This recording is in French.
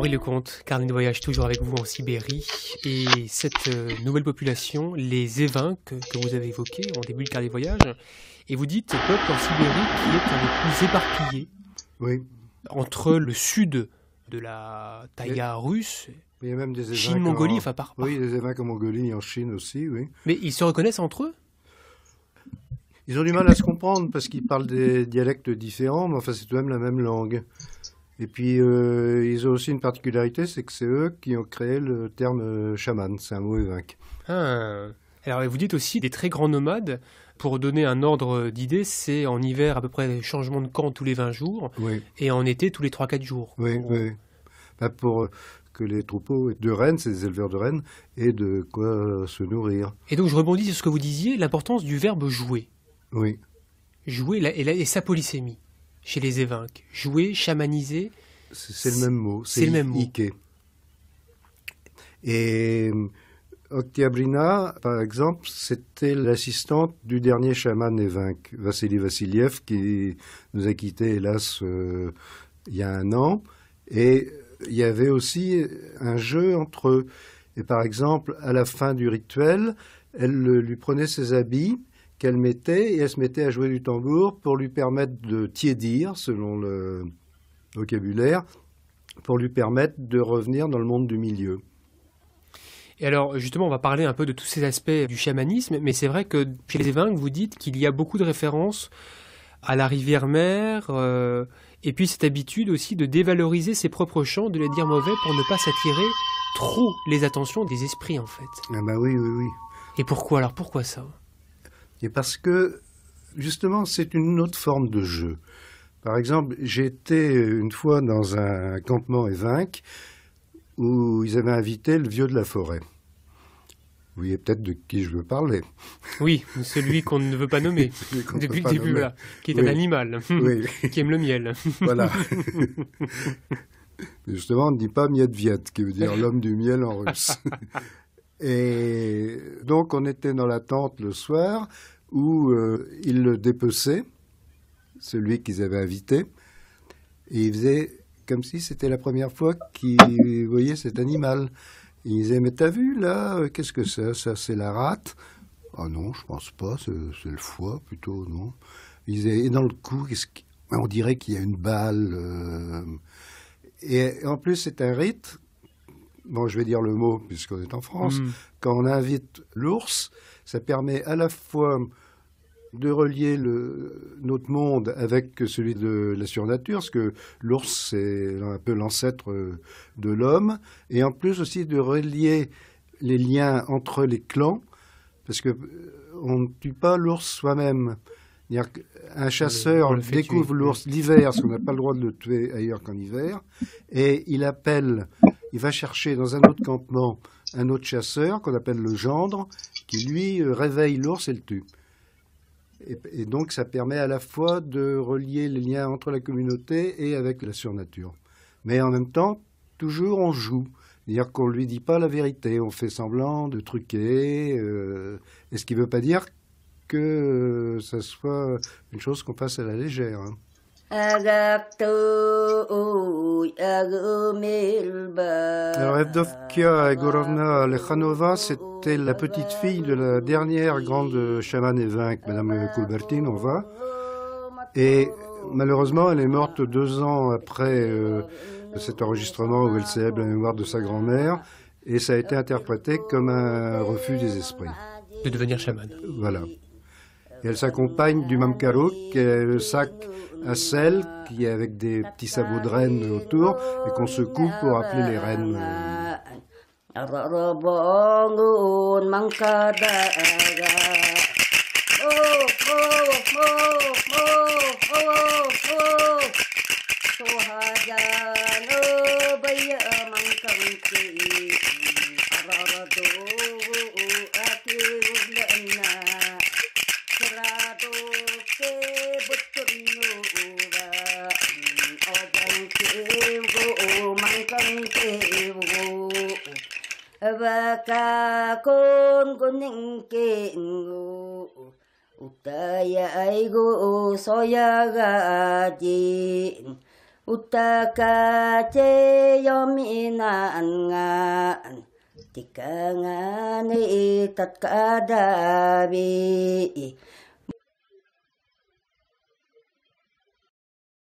Henri Lecomte, carnet de voyage toujours avec vous en Sibérie. Et cette nouvelle population, les Évinques que vous avez évoqués en début de carnet de voyage, et vous dites peuple en Sibérie qui est un des plus éparpillés. Oui. Entre le sud de la taïga russe, il y a même des Évinques Chine, Mongolie, enfin par. Oui, des Évinques en Mongolie et en Chine aussi, oui. Mais ils se reconnaissent entre eux? Ils ont du mal à se comprendre parce qu'ils parlent des dialectes différents, mais enfin c'est tout de même la même langue. Et puis ils ont aussi une particularité, c'est que c'est eux qui ont créé le terme chaman, c'est un mot évinque. Ah. Alors vous dites aussi des très grands nomades. Pour donner un ordre d'idée, c'est en hiver à peu près changement de camp tous les 20 jours, oui. Et en été tous les 3-4 jours. Oui, oui. Ben, pour que les troupeaux de rennes, c'est des éleveurs de rennes, aient de quoi se nourrir. Et donc je rebondis sur ce que vous disiez, l'importance du verbe jouer. Oui. Jouer et sa polysémie chez les Évinques. Jouer, chamaniser. C'est le même mot. C'est le même mot. Ike. Et Oktyabrina, par exemple, c'était l'assistante du dernier chaman évinque, Vassili Vassiliev, qui nous a quittés, hélas, il y a un an. Et il y avait aussi un jeu entre eux. Et par exemple, à la fin du rituel, elle lui prenait ses habits qu'elle mettait et elle se mettait à jouer du tambour pour lui permettre de tiédir, selon le vocabulaire, pour lui permettre de revenir dans le monde du milieu. Et alors, justement, on va parler un peu de tous ces aspects du chamanisme, mais c'est vrai que chez les Évinques, vous dites qu'il y a beaucoup de références à la rivière-mère, et puis cette habitude aussi de dévaloriser ses propres chants, de les dire mauvais pour ne pas s'attirer trop les attentions des esprits, en fait. Ah bah oui, oui, oui. Et pourquoi alors? Pourquoi ça? Et parce que, justement, c'est une autre forme de jeu. Par exemple, j'ai été une fois dans un campement évinque où ils avaient invité le vieux de la forêt. Vous voyez peut-être de qui je veux parler. Oui, celui qu'on ne veut pas nommer depuis le début, là, qui est un animal, qui aime le miel. Voilà. Justement, on ne dit pas Miedviet, qui veut dire l'homme du miel en russe. Et donc, on était dans la tente le soir où ils le dépeçaient, celui qu'ils avaient invité, et ils faisaient comme si c'était la première fois qu'ils voyaient cet animal. Et ils disaient, mais t'as vu là, qu'est-ce que c'est? Ça, c'est la rate? Ah non, je pense pas, c'est le foie plutôt, non. Ils disaient, et dans le cou, on dirait qu'il y a une balle. Et en plus, c'est un rite. Bon, je vais dire le mot, puisqu'on est en France. Quand on invite l'ours, ça permet à la fois de relier notre monde avec celui de la surnature, parce que l'ours, c'est un peu l'ancêtre de l'homme, et en plus aussi de relier les liens entre les clans, parce que on ne tue pas l'ours soi-même. C'est-à-dire qu'un chasseur découvre l'ours l'hiver, parce qu'on n'a pas le droit de le tuer ailleurs qu'en hiver, et il va chercher dans un autre campement un autre chasseur, qu'on appelle le gendre, qui lui réveille l'ours et le tue. Et donc ça permet à la fois de relier les liens entre la communauté et avec la surnature. Mais en même temps, toujours on joue. C'est-à-dire qu'on ne lui dit pas la vérité, on fait semblant de truquer, et ce qui ne veut pas dire que ça soit une chose qu'on fasse à la légère. Hein. Alors Evdovkia Egorovna Lekhanova, c'était la petite fille de la dernière grande chamane évinque, Madame Kulbertinova. Et malheureusement, elle est morte 2 ans après cet enregistrement où elle célèbre la mémoire de sa grand-mère. Et ça a été interprété comme un refus des esprits. De devenir chamane. Voilà. Et elle s'accompagne du mamkaruk, qui est le sac à sel, qui est avec des petits sabots de rennes autour, et qu'on secoue pour appeler les rennes. Con những cái utaya aigo soya ga ji Utaka che yominangan tika nga ni tatkadabi